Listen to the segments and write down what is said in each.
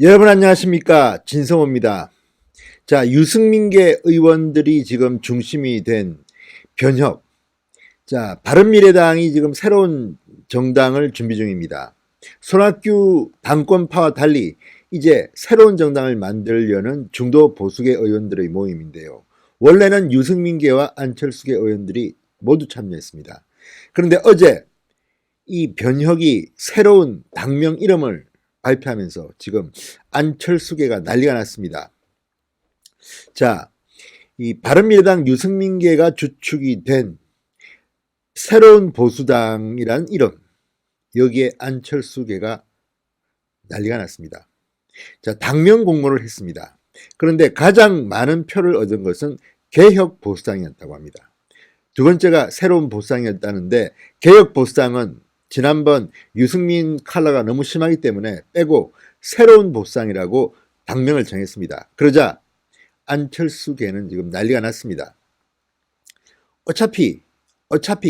여러분 안녕하십니까, 진성호입니다. 자, 유승민계 의원들이 지금 중심이 된 변혁. 자, 바른미래당이 지금 새로운 정당을 준비 중입니다. 손학규 당권파와 달리 이제 새로운 정당을 만들려는 중도 보수계 의원들의 모임인데요. 원래는 유승민계와 안철수계 의원들이 모두 참여했습니다. 그런데 어제 이 변혁이 새로운 당명 이름을 발표하면서 지금 안철수계가 난리가 났습니다. 자, 이 바른미래당 유승민계가 주축이 된 새로운 보수당이란 이름, 여기에 안철수계가 난리가 났습니다. 자, 당명 공모를 했습니다. 그런데 가장 많은 표를 얻은 것은 개혁보수당이었다고 합니다. 두 번째가 새로운 보수당이었다는데, 개혁보수당은 지난번 유승민 칼라가 너무 심하기 때문에 빼고 새로운 보수당이라고 당명을 정했습니다. 그러자 안철수계는 지금 난리가 났습니다. 어차피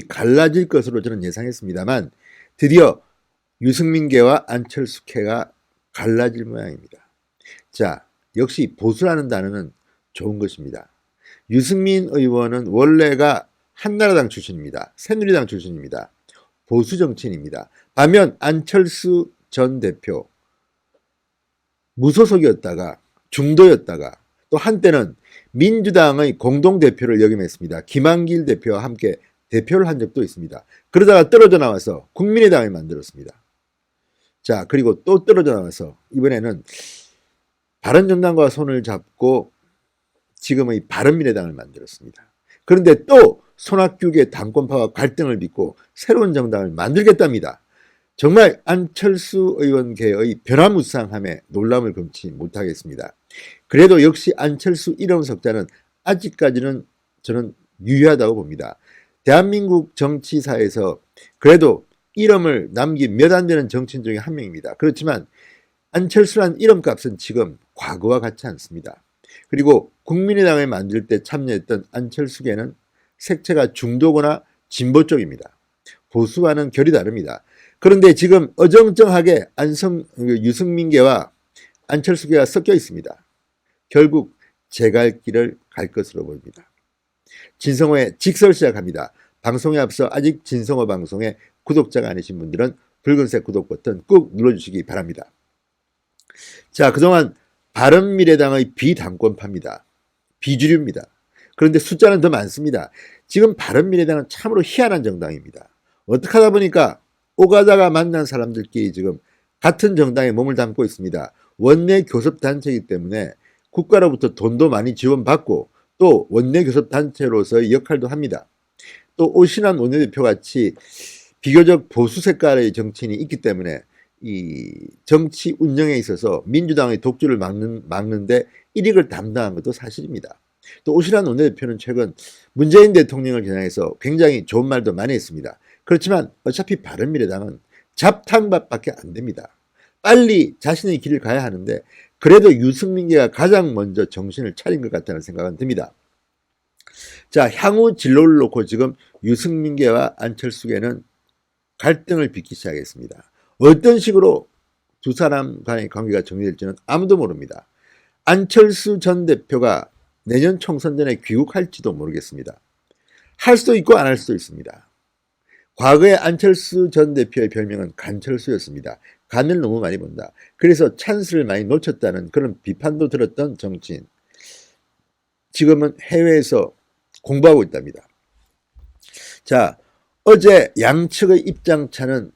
갈라질 것으로 저는 예상했습니다만 드디어 유승민계와 안철수계가 갈라질 모양입니다. 자, 역시 보수라는 단어는 좋은 것입니다. 유승민 의원은 원래가 한나라당 출신입니다. 새누리당 출신입니다. 보수 정치인입니다. 반면 안철수 전 대표 무소속이었다가 중도였다가 또 한때는 민주당의 공동대표를 역임했습니다. 김한길 대표와 함께 대표를 한 적도 있습니다. 그러다가 떨어져 나와서 국민의당을 만들었습니다. 자, 그리고 또 떨어져 나와서 이번에는 바른정당과 손을 잡고 지금의 바른미래당을 만들었습니다. 그런데 또 손학규계 당권파와 갈등을 빚고 새로운 정당을 만들겠답니다. 정말 안철수 의원계의 변화무쌍함에 놀람을 금치 못하겠습니다. 그래도 역시 안철수 이름 석자는 아직까지는 저는 유효하다고 봅니다. 대한민국 정치사에서 그래도 이름을 남긴 몇 안 되는 정치인 중에 한 명입니다. 그렇지만 안철수란 이름값은 지금 과거와 같지 않습니다. 그리고 국민의당을 만들 때 참여했던 안철수계는 색채가 중도거나 진보 쪽입니다. 보수와는 결이 다릅니다. 그런데 지금 어정쩡하게 유승민계와 안철수계가 섞여 있습니다. 결국 제 갈 길을 갈 것으로 보입니다. 진성호의 직설 시작합니다. 방송에 앞서 아직 진성호 방송에 구독자가 아니신 분들은 붉은색 구독 버튼 꾹 눌러주시기 바랍니다. 자, 그동안 바른미래당의 비당권파입니다. 비주류입니다. 그런데 숫자는 더 많습니다. 지금 바른미래당은 참으로 희한한 정당입니다. 어떻게 하다 보니까 오가다가 만난 사람들끼리 지금 같은 정당에 몸을 담고 있습니다. 원내 교섭단체이기 때문에 국가로부터 돈도 많이 지원받고 또 원내 교섭단체로서의 역할도 합니다. 또 오신환 원내대표 같이 비교적 보수 색깔의 정치인이 있기 때문에 이 정치 운영에 있어서 민주당의 독주를 막는데 일익을 담당한 것도 사실입니다. 또 오신환 원내대표는 최근 문재인 대통령을 겨냥해서 굉장히 좋은 말도 많이 했습니다. 그렇지만 어차피 바른미래당은 잡탕밥밖에 안 됩니다. 빨리 자신의 길을 가야 하는데 그래도 유승민계가 가장 먼저 정신을 차린 것 같다는 생각은 듭니다. 자, 향후 진로를 놓고 지금 유승민계와 안철수계는 갈등을 빚기 시작했습니다. 어떤 식으로 두 사람 간의 관계가 정리될지는 아무도 모릅니다. 안철수 전 대표가 내년 총선 전에 귀국할지도 모르겠습니다. 할 수도 있고 안 할 수도 있습니다. 과거에 안철수 전 대표의 별명은 간철수였습니다. 간을 너무 많이 본다. 그래서 찬스를 많이 놓쳤다는 그런 비판도 들었던 정치인. 지금은 해외에서 공부하고 있답니다. 자, 어제 양측의 입장차는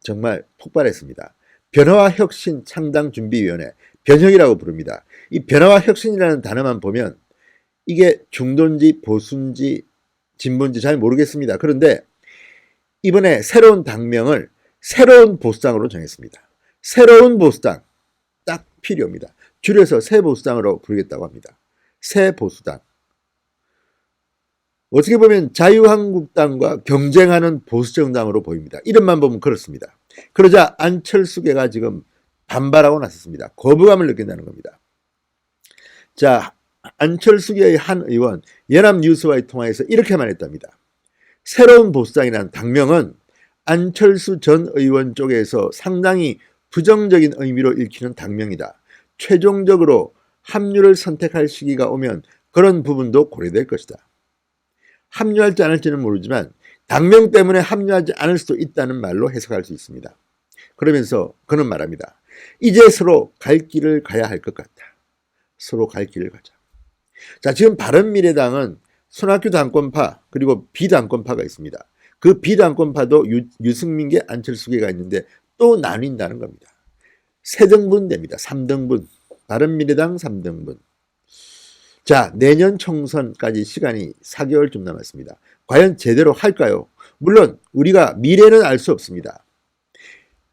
정말 폭발했습니다. 변화와 혁신 창당준비위원회, 변혁이라고 부릅니다. 이 변화와 혁신이라는 단어만 보면 이게 중도인지 보수인지 진보인지 잘 모르겠습니다. 그런데 이번에 새로운 당명을 새로운 보수당으로 정했습니다. 새로운 보수당, 딱 필요합니다. 줄여서 새 보수당으로 부르겠다고 합니다. 새 보수당. 어떻게 보면 자유한국당과 경쟁하는 보수정당으로 보입니다. 이름만 보면 그렇습니다. 그러자 안철수계가 지금 반발하고 나섰습니다. 거부감을 느낀다는 겁니다. 자, 안철수계의 한 의원 연합뉴스와의 통화에서 이렇게 말했답니다. 새로운 보수당이라는 당명은 안철수 전 의원 쪽에서 상당히 부정적인 의미로 읽히는 당명이다. 최종적으로 합류를 선택할 시기가 오면 그런 부분도 고려될 것이다. 합류할지 않을지는 모르지만 당명 때문에 합류하지 않을 수도 있다는 말로 해석할 수 있습니다. 그러면서 그는 말합니다. 이제 서로 갈 길을 가야 할 것 같다. 서로 갈 길을 가자. 자, 지금 바른미래당은 손학규 당권파 그리고 비당권파가 있습니다. 그 비당권파도 유승민계 안철수계가 있는데 또 나뉜다는 겁니다. 3등분 됩니다. 3등분. 바른미래당 3등분. 자, 내년 총선까지 시간이 4개월쯤 남았습니다. 과연 제대로 할까요? 물론 우리가 미래는 알 수 없습니다.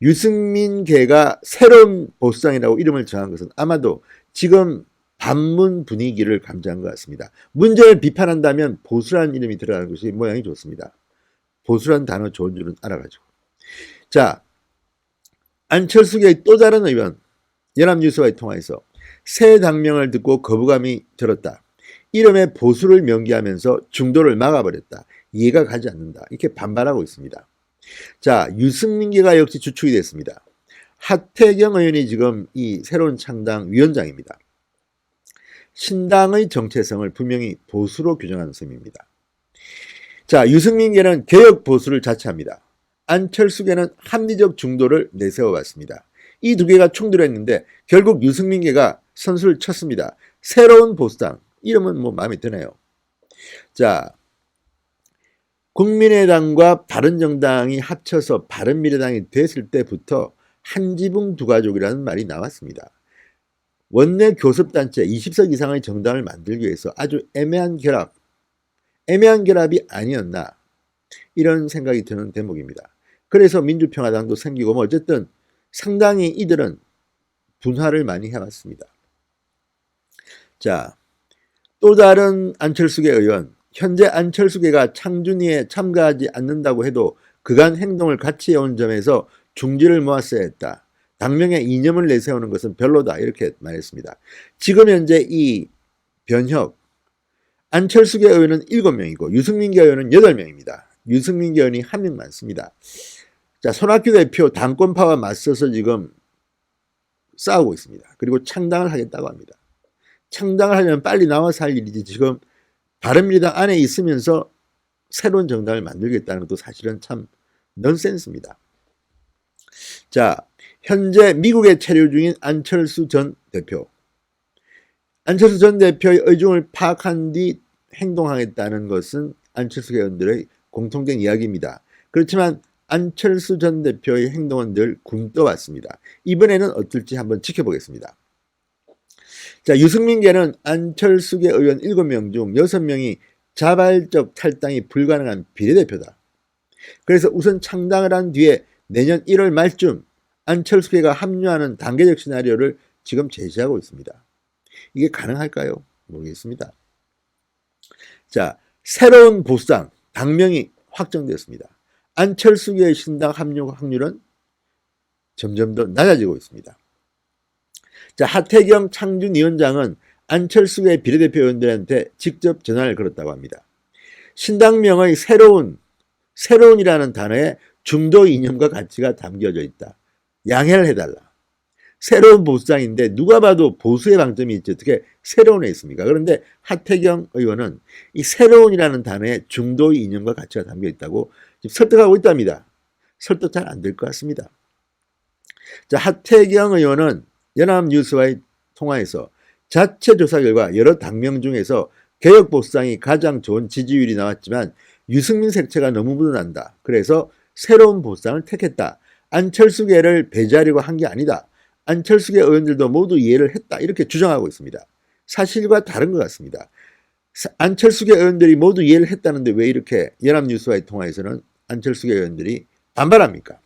유승민계가 새로운 보수당이라고 이름을 정한 것은 아마도 지금 반문 분위기를 감지한 것 같습니다. 문제를 비판한다면 보수라는 이름이 들어가는 것이 모양이 좋습니다. 보수라는 단어 좋은 줄은 알아가지고. 자, 안철수계의 또 다른 의원 연합뉴스와의 통화에서 새 당명을 듣고 거부감이 들었다. 이름에 보수를 명기하면서 중도를 막아버렸다. 이해가 가지 않는다. 이렇게 반발하고 있습니다. 자, 유승민계가 역시 주축이 됐습니다. 하태경 의원이 지금 이 새로운 창당 위원장입니다. 신당의 정체성을 분명히 보수로 규정하는 셈입니다. 자, 유승민계는 개혁 보수를 자처합니다. 안철수계는 합리적 중도를 내세워봤습니다. 이 두 개가 충돌했는데 결국 유승민계가 선수를 쳤습니다. 새로운 보수당. 이름은 뭐 마음에 드네요. 자, 국민의당과 바른정당이 합쳐서 바른미래당이 됐을 때부터 한지붕 두 가족이라는 말이 나왔습니다. 원내 교섭단체 20석 이상의 정당을 만들기 위해서 아주 애매한 결합이 아니었나 이런 생각이 드는 대목입니다. 그래서 민주평화당도 생기고 뭐 어쨌든 상당히 이들은 분화를 많이 해왔습니다. 자, 또 다른 안철수계 의원, 현재 안철수계가 창준위에 참가하지 않는다고 해도 그간 행동을 같이 해온 점에서 중지를 모았어야 했다. 당명에 이념을 내세우는 것은 별로다. 이렇게 말했습니다. 지금 현재 이 변혁, 안철수계 의원은 7명이고 유승민계 의원은 8명입니다. 유승민계 의원이 1명 많습니다. 자, 손학규 대표 당권파와 맞서서 지금 싸우고 있습니다. 그리고 창당을 하겠다고 합니다. 창당을 하려면 빨리 나와서 할 일이지 지금 바른미래당 안에 있으면서 새로운 정당을 만들겠다는 것도 사실은 참 넌센스입니다. 자, 현재 미국에 체류 중인 안철수 전 대표. 안철수 전 대표의 의중을 파악한 뒤 행동하겠다는 것은 안철수 의원들의 공통된 이야기입니다. 그렇지만 안철수 전 대표의 행동은 늘 굼떠왔습니다. 이번에는 어떨지 한번 지켜보겠습니다. 자, 유승민계는 안철수계 의원 7명 중 6명이 자발적 탈당이 불가능한 비례대표다. 그래서 우선 창당을 한 뒤에 내년 1월 말쯤 안철수계가 합류하는 단계적 시나리오를 지금 제시하고 있습니다. 이게 가능할까요? 모르겠습니다. 자, 새로운 보수당 당명이 확정되었습니다. 안철수계의 신당 합류 확률은 점점 더 낮아지고 있습니다. 자, 하태경 창준위원장은 안철수계 비례대표 의원들한테 직접 전화를 걸었다고 합니다. 신당명의 새로운이라는 단어에 중도 이념과 가치가 담겨져 있다. 양해를 해달라. 새로운 보수당인데 누가 봐도 보수의 방점이 있지 어떻게 새로운에 있습니까? 그런데 하태경 의원은 이 새로운이라는 단어에 중도의 이념과 가치가 담겨 있다고 지금 설득하고 있답니다. 설득 잘 안 될 것 같습니다. 자, 하태경 의원은 연합뉴스와의 통화에서 자체 조사 결과 여러 당명 중에서 개혁보수당이 가장 좋은 지지율이 나왔지만 유승민 색채가 너무 묻어난다. 그래서 새로운 보수당을 택했다. 안철수계를 배제하려고 한 게 아니다. 안철수계 의원들도 모두 이해를 했다. 이렇게 주장하고 있습니다. 사실과 다른 것 같습니다. 안철수계 의원들이 모두 이해를 했다는데 왜 이렇게 연합뉴스와의 통화에서는 안철수계 의원들이 반발합니까?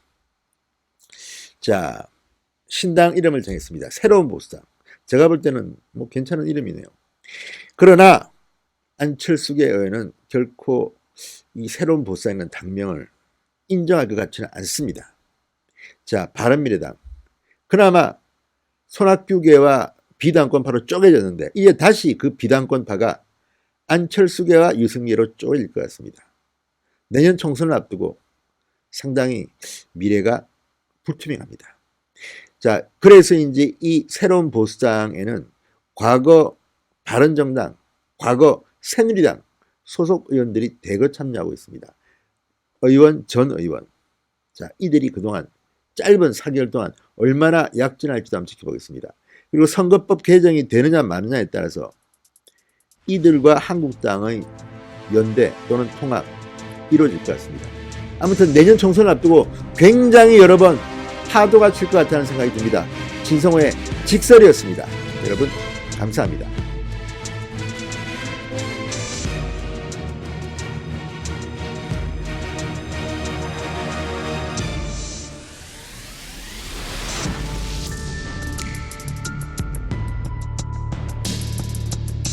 자, 신당 이름을 정했습니다. 새로운 보수당. 제가 볼 때는 뭐 괜찮은 이름이네요. 그러나 안철수계 의원은 결코 이 새로운 보수당이라는 당명을 인정할 것 같지는 않습니다. 자, 바른미래당. 그나마 손학규계와 비당권파로 쪼개졌는데 이제 다시 그 비당권파가 안철수계와 유승민계로 쪼개질 것 같습니다. 내년 총선을 앞두고 상당히 미래가 불투명합니다. 자, 그래서인지 이 새로운 보수당에는 과거 바른정당, 과거 새누리당 소속 의원들이 대거 참여하고 있습니다. 의원, 전 의원. 자, 이들이 그동안 짧은 4개월 동안 얼마나 약진할지도 한번 지켜보겠습니다. 그리고 선거법 개정이 되느냐 마느냐에 따라서 이들과 한국당의 연대 또는 통합 이루어질 것 같습니다. 아무튼 내년 총선을 앞두고 굉장히 여러 번 파도가 칠 것 같다는 생각이 듭니다. 진성호의 직설이었습니다. 여러분 감사합니다.